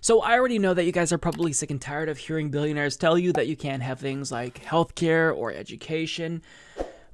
So I already know that you guys are probably sick and tired of hearing billionaires tell you that you can't have things like healthcare or education.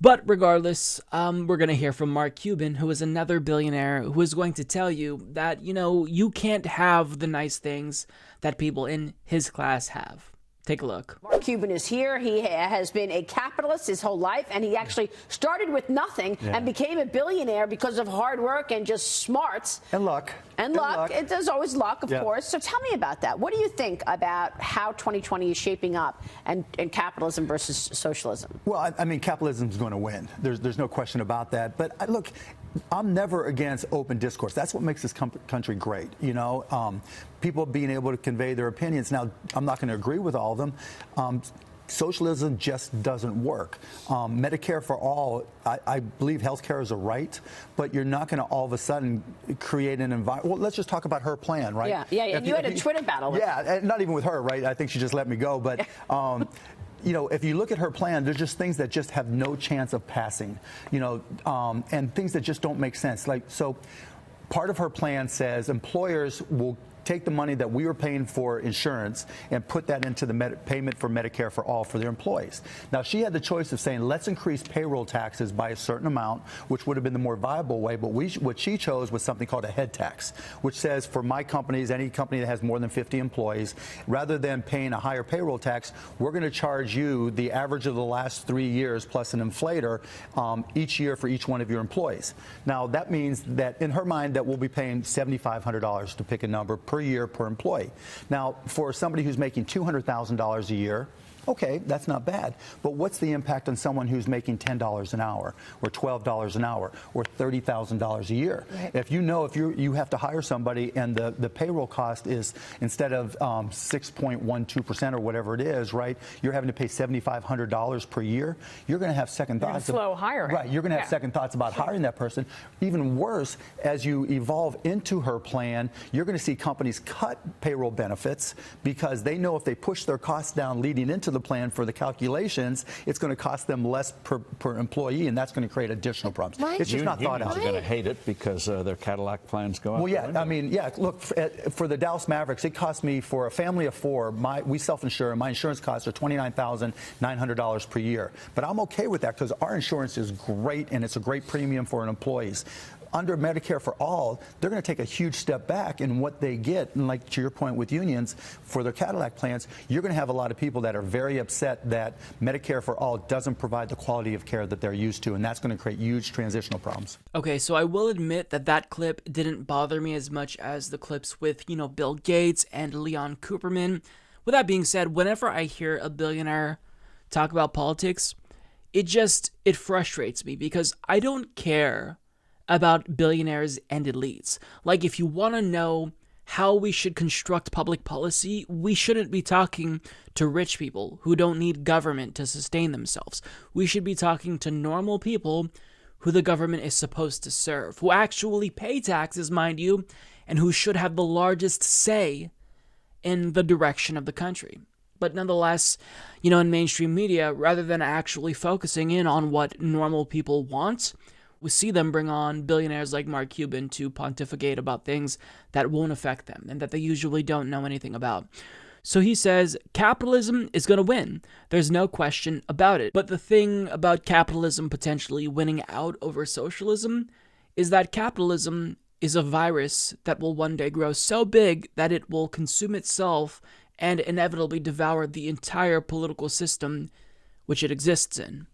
But regardless, we're going to hear from Mark Cuban, who is another billionaire, who is going to tell you that, you can't have the nice things that people in his class have. Take a look. Mark Cuban is here. He has been a capitalist his whole life, and he actually started with nothing and became a billionaire because of hard work and just smarts. And luck. And luck. There's always luck, of course. So tell me about that. What do you think about how 2020 is shaping up and capitalism versus socialism? Well, I mean, capitalism is going to win. There's no question about that. But look, I'm never against open discourse. That's what makes this country great. People being able to convey their opinions. Now, I'm not going to agree with all of them. Socialism just doesn't work. Medicare for all, I believe health care is a right, but you're not going to all of a sudden create an environment. Well, let's just talk about her plan, right? Yeah. And you had a Twitter battle with her. Yeah, not even with her, right? I think she just let me go. But if you look at her plan, there's just things that just have no chance of passing, and things that just don't make sense. So part of her plan says employers will take the money that we were paying for insurance and put that into the payment for Medicare for all for their employees. Now, she had the choice of saying, let's increase payroll taxes by a certain amount, which would have been the more viable way. But what she chose was something called a head tax, which says for my companies, any company that has more than 50 employees, rather than paying a higher payroll tax, we're going to charge you the average of the last 3 years plus an inflator each year for each one of your employees. Now, that means that in her mind that we'll be paying $7,500 to pick a number per year per employee. Now, for somebody who's making $200,000 a year, okay, that's not bad. But what's the impact on someone who's making $10 an hour or $12 an hour or $30,000 a year? Right. If you have to hire somebody and the payroll cost is, instead of 6.12% or whatever it is, right, you're having to pay $7,500 per year, you're going to have second thoughts. Slow hiring. Right, you're going to have second thoughts about hiring that person. Even worse, as you evolve into her plan, you're going to see companies cut payroll benefits because they know if they push their costs down leading into the plan for the calculations, it's going to cost them less per employee, and that's going to create additional problems. It's just not thought out. Unions are going to hate it because their Cadillac plans go out. Well, yeah, I mean, look, for the Dallas Mavericks, it cost me, for a family of four, we self-insure, my insurance costs are $29,900 per year. But I'm okay with that because our insurance is great, and it's a great premium for our employees. Under Medicare for all, they're going to take a huge step back in what they get. And like to your point with unions, for their Cadillac plans, you're going to have a lot of people that are very upset that Medicare for all doesn't provide the quality of care that they're used to. And that's going to create huge transitional problems. Okay, so I will admit that clip didn't bother me as much as the clips with, Bill Gates and Leon Cooperman. With that being said, whenever I hear a billionaire talk about politics, it frustrates me because I don't care about billionaires and elites. Like, if you want to know how we should construct public policy, we shouldn't be talking to rich people who don't need government to sustain themselves. We should be talking to normal people who the government is supposed to serve, who actually pay taxes, mind you, and who should have the largest say in the direction of the country. But nonetheless, in mainstream media, rather than actually focusing in on what normal people want, we see them bring on billionaires like Mark Cuban to pontificate about things that won't affect them and that they usually don't know anything about. So he says capitalism is going to win. There's no question about it. But the thing about capitalism potentially winning out over socialism is that capitalism is a virus that will one day grow so big that it will consume itself and inevitably devour the entire political system which it exists in,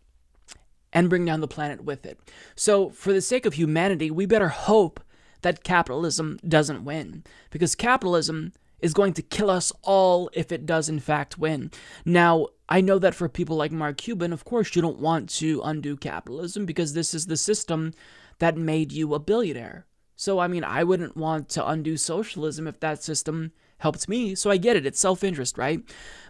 and bring down the planet with it. So, for the sake of humanity, we better hope that capitalism doesn't win, because capitalism is going to kill us all if it does in fact win. Now, I know that for people like Mark Cuban, of course you don't want to undo capitalism, because this is the system that made you a billionaire. So, I wouldn't want to undo socialism if that system helped me, so I get it, it's self-interest, right?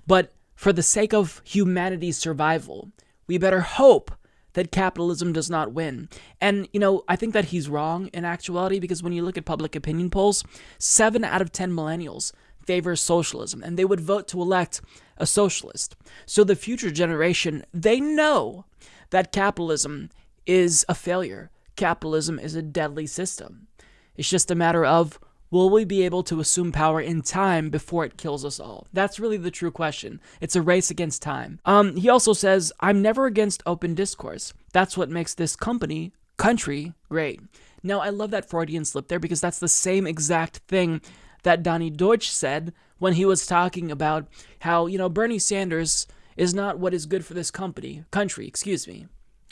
But for the sake of humanity's survival, we better hope that capitalism does not win. And, I think that he's wrong in actuality, because when you look at public opinion polls, 7 out of 10 millennials favor socialism, and they would vote to elect a socialist. So the future generation, they know that capitalism is a failure. Capitalism is a deadly system. It's just a matter of Will we be able to assume power in time before it kills us all? That's really the true question. It's a race against time. He also says, I'm never against open discourse. That's what makes this country great. Now, I love that Freudian slip there because that's the same exact thing that Donnie Deutsch said when he was talking about how, Bernie Sanders is not what is good for this country,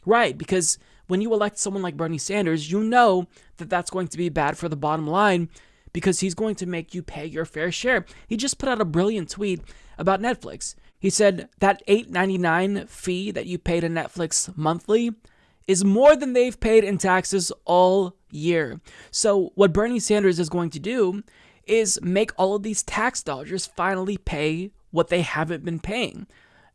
Right, because when you elect someone like Bernie Sanders, you know that that's going to be bad for the bottom line because he's going to make you pay your fair share. He just put out a brilliant tweet about Netflix. He said that $8.99 fee that you pay to Netflix monthly is more than they've paid in taxes all year. So what Bernie Sanders is going to do is make all of these tax dodgers finally pay what they haven't been paying.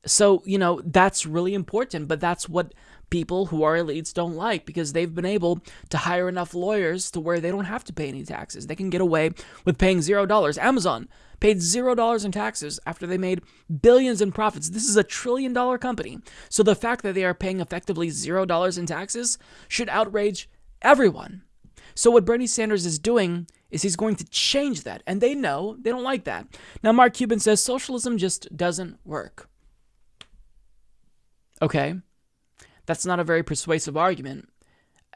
So, that's really important, but that's what people who are elites don't like because they've been able to hire enough lawyers to where they don't have to pay any taxes. They can get away with paying $0. Amazon paid $0 in taxes after they made billions in profits. This is a $1 trillion company. So the fact that they are paying effectively $0 in taxes should outrage everyone. So what Bernie Sanders is doing is he's going to change that, and they know they don't like that. Now, Mark Cuban says socialism just doesn't work. Okay, that's not a very persuasive argument.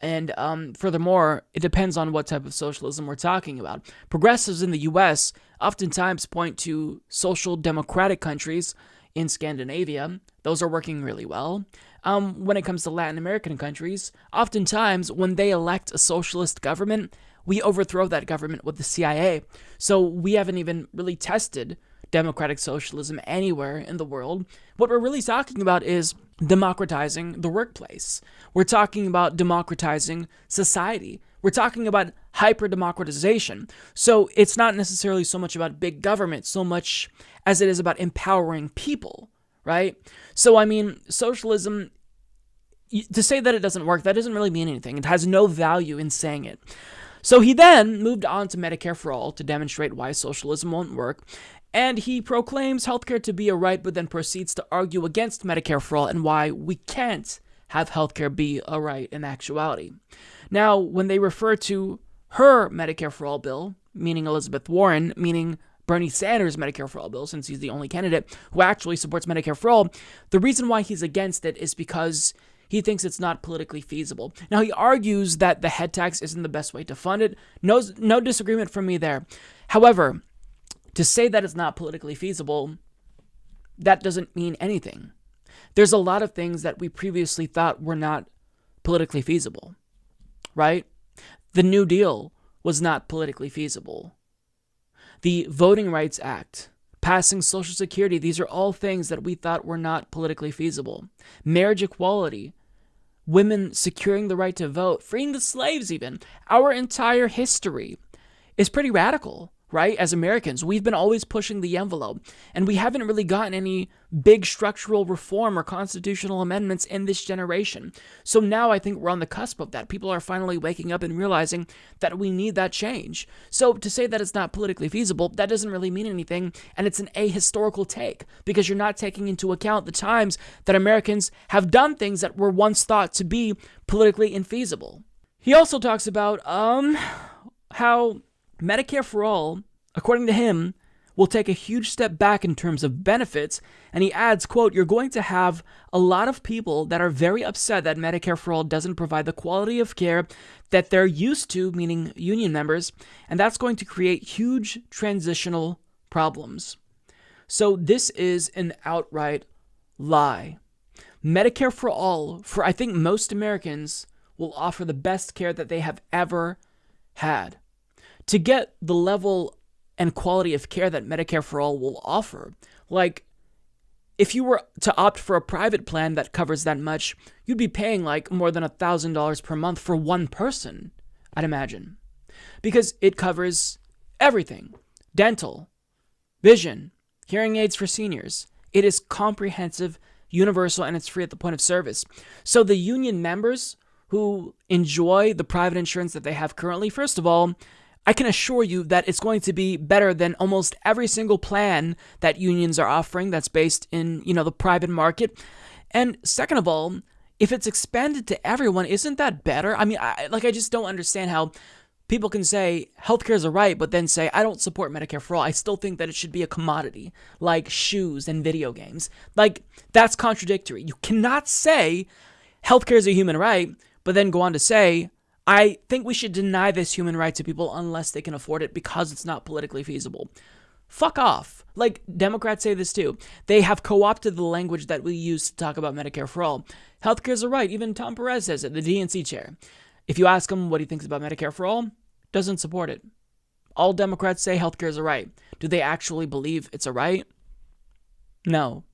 And furthermore, it depends on what type of socialism we're talking about. Progressives in the U.S. oftentimes point to social democratic countries in Scandinavia. Those are working really well. When it comes to Latin American countries, oftentimes when they elect a socialist government, we overthrow that government with the CIA. So we haven't even really tested democratic socialism anywhere in the world. What we're really talking about is democratizing the workplace. We're talking about democratizing society. We're talking about hyper-democratization. So it's not necessarily so much about big government so much as it is about empowering people, right? So, socialism, to say that it doesn't work, that doesn't really mean anything. It has no value in saying it. So he then moved on to Medicare for All to demonstrate why socialism won't work. And he proclaims healthcare to be a right, but then proceeds to argue against Medicare for All and why we can't have healthcare be a right in actuality. Now, when they refer to her Medicare for All bill, meaning Elizabeth Warren, meaning Bernie Sanders' Medicare for All bill, since he's the only candidate who actually supports Medicare for All, the reason why he's against it is because he thinks it's not politically feasible. Now, he argues that the head tax isn't the best way to fund it. No disagreement from me there. However, to say that it's not politically feasible, that doesn't mean anything. There's a lot of things that we previously thought were not politically feasible, right? The New Deal was not politically feasible. The Voting Rights Act, passing Social Security, these are all things that we thought were not politically feasible. Marriage equality, women securing the right to vote, freeing the slaves even. Our entire history is pretty radical, right? As Americans, we've been always pushing the envelope, and we haven't really gotten any big structural reform or constitutional amendments in this generation. So now I think we're on the cusp of that. People are finally waking up and realizing that we need that change. So to say that it's not politically feasible, that doesn't really mean anything, and it's an ahistorical take, because you're not taking into account the times that Americans have done things that were once thought to be politically infeasible. He also talks about how Medicare for All, according to him, will take a huge step back in terms of benefits, and he adds, quote, "You're going to have a lot of people that are very upset that Medicare for All doesn't provide the quality of care that they're used to," meaning union members, and that's going to create huge transitional problems. So this is an outright lie. Medicare for All, for I think most Americans, will offer the best care that they have ever had. To get the level and quality of care that Medicare for All will offer, like if you were to opt for a private plan that covers that much, you'd be paying like more than $1,000 per month for one person, I'd imagine. Because it covers everything: dental, vision, hearing aids for seniors. It is comprehensive, universal, and it's free at the point of service. So the union members who enjoy the private insurance that they have currently, first of all, I can assure you that it's going to be better than almost every single plan that unions are offering that's based in, the private market. And second of all, if it's expanded to everyone, isn't that better? I just don't understand how people can say healthcare is a right, but then say, I don't support Medicare for all. I still think that it should be a commodity, like shoes and video games. Like, that's contradictory. You cannot say healthcare is a human right, but then go on to say, I think we should deny this human right to people unless they can afford it because it's not politically feasible. Fuck off. Like, Democrats say this too. They have co-opted the language that we use to talk about Medicare for all. Healthcare is a right. Even Tom Perez says it, the DNC chair. If you ask him what he thinks about Medicare for all, doesn't support it. All Democrats say healthcare is a right. Do they actually believe it's a right? No.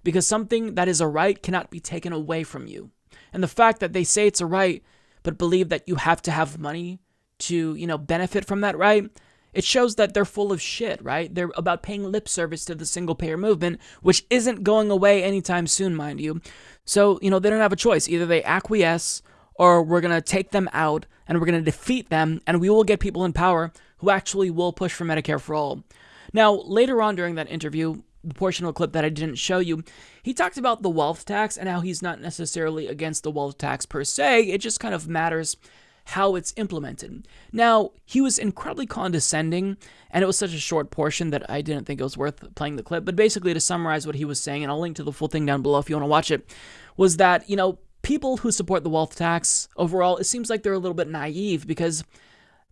Because something that is a right cannot be taken away from you. And the fact that they say it's a right, but believe that you have to have money to, benefit from that right, it shows that they're full of shit, right? They're about paying lip service to the single-payer movement, which isn't going away anytime soon, mind you. So, they don't have a choice. Either they acquiesce, or we're going to take them out, and we're going to defeat them, and we will get people in power who actually will push for Medicare for all. Now, later on during that interview, the portion of the clip that I didn't show you, he talked about the wealth tax and how he's not necessarily against the wealth tax per se. It just kind of matters how it's implemented. Now, he was incredibly condescending, and it was such a short portion that I didn't think it was worth playing the clip. But basically, to summarize what he was saying, and I'll link to the full thing down below if you want to watch it, was that, people who support the wealth tax, overall, it seems like they're a little bit naive because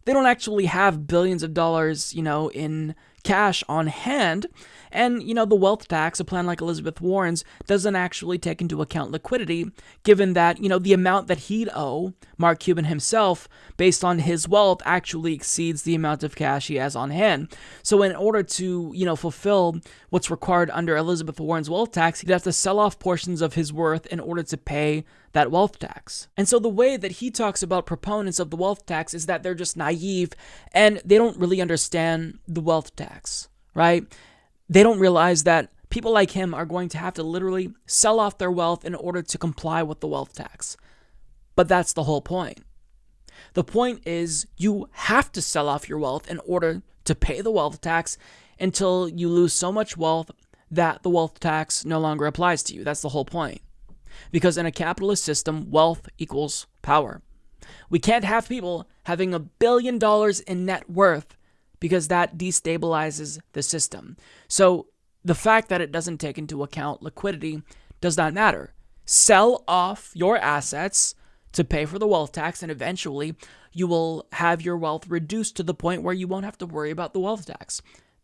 they don't actually have billions of dollars, in cash on hand. And, the wealth tax, a plan like Elizabeth Warren's, doesn't actually take into account liquidity, given that, the amount that he'd owe Mark Cuban himself, based on his wealth, actually exceeds the amount of cash he has on hand. So in order to, fulfill what's required under Elizabeth Warren's wealth tax, he'd have to sell off portions of his worth in order to pay that wealth tax. And so the way that he talks about proponents of the wealth tax is that they're just naive and they don't really understand the wealth tax, right? They don't realize that people like him are going to have to literally sell off their wealth in order to comply with the wealth tax. But that's the whole point. The point is you have to sell off your wealth in order to pay the wealth tax until you lose so much wealth that the wealth tax no longer applies to you. That's the whole point. Because in a capitalist system, wealth equals power. We can't have people having $1 billion in net worth because that destabilizes the system. So the fact that it doesn't take into account liquidity does not matter. Sell off your assets to pay for the wealth tax, and eventually you will have your wealth reduced to the point where you won't have to worry about the wealth tax.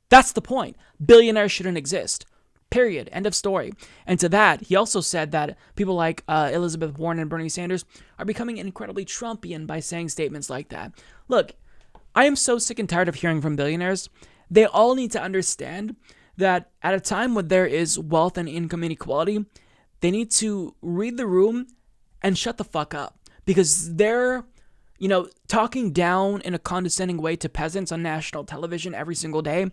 That's the point. Billionaires shouldn't exist. Period. End of story. And to that, he also said that people like Elizabeth Warren and Bernie Sanders are becoming incredibly Trumpian by saying statements like that. Look, I am so sick and tired of hearing from billionaires. They all need to understand that at a time when there is wealth and income inequality, they need to read the room and shut the fuck up. Because they're, talking down in a condescending way to peasants on national television every single day.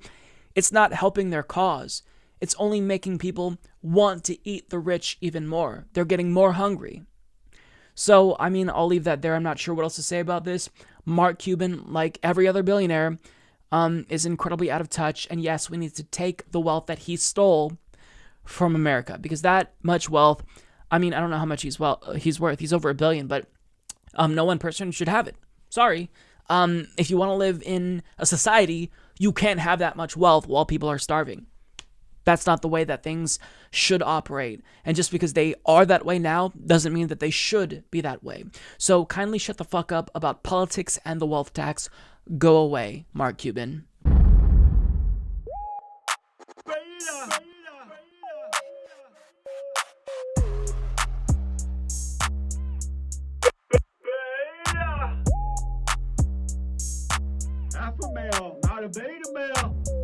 It's not helping their cause. It's only making people want to eat the rich even more. They're getting more hungry. So, I'll leave that there. I'm not sure what else to say about this. Mark Cuban, like every other billionaire, is incredibly out of touch. And yes, we need to take the wealth that he stole from America. Because that much wealth, I don't know how much he's worth. He's over $1 billion, but no one person should have it. Sorry. If you want to live in a society, you can't have that much wealth while people are starving. That's not the way that things should operate. And just because they are that way now doesn't mean that they should be that way. So kindly shut the fuck up about politics and the wealth tax. Go away, Mark Cuban. Alpha male, not a beta male.